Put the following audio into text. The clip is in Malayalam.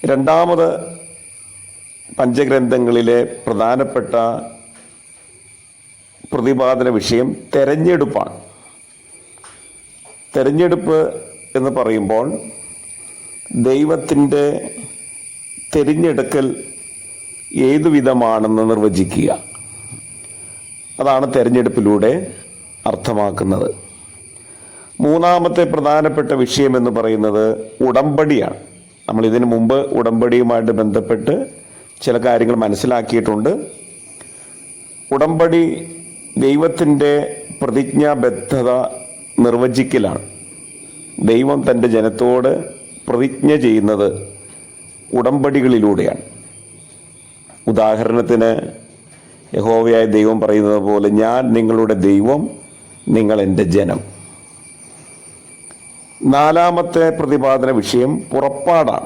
രണ്ടാമത് പഞ്ചഗ്രന്ഥങ്ങളിലെ പ്രധാനപ്പെട്ട പ്രതിപാദന വിഷയം തെരഞ്ഞെടുപ്പാണ്. തെരഞ്ഞെടുപ്പ് എന്ന് പറയുമ്പോൾ ദൈവത്തിൻ്റെ തിരഞ്ഞെടുക്കൽ ഏതു വിധമാണെന്ന് നിർവചിക്കുക. അതാണ് തെരഞ്ഞെടുപ്പിലൂടെ അർത്ഥമാക്കുന്നത്. മൂന്നാമത്തെ പ്രധാനപ്പെട്ട വിഷയം എന്ന് പറയുന്നത് ഉടമ്പടിയാണ്. നമ്മൾ ഇതിനു മുമ്പ് ഉടമ്പടിയുമായിട്ട് ബന്ധപ്പെട്ട് ചില കാര്യങ്ങൾ മനസ്സിലാക്കിയിട്ടുണ്ട്. ഉടമ്പടി ദൈവത്തിൻ്റെ പ്രതിജ്ഞാബദ്ധത നിർവചിക്കലാണ്. ദൈവം തൻ്റെ ജനത്തോട് പ്രതിജ്ഞ ചെയ്യുന്നത് ഉടമ്പടികളിലൂടെയാണ്. ഉദാഹരണത്തിന് യഹോവയായ ദൈവം പറയുന്നത് പോലെ, ഞാൻ നിങ്ങളുടെ ദൈവം, നിങ്ങൾ എൻ്റെ ജനം. നാലാമത്തെ പ്രതിപാദന വിഷയം പുറപ്പാടാണ്.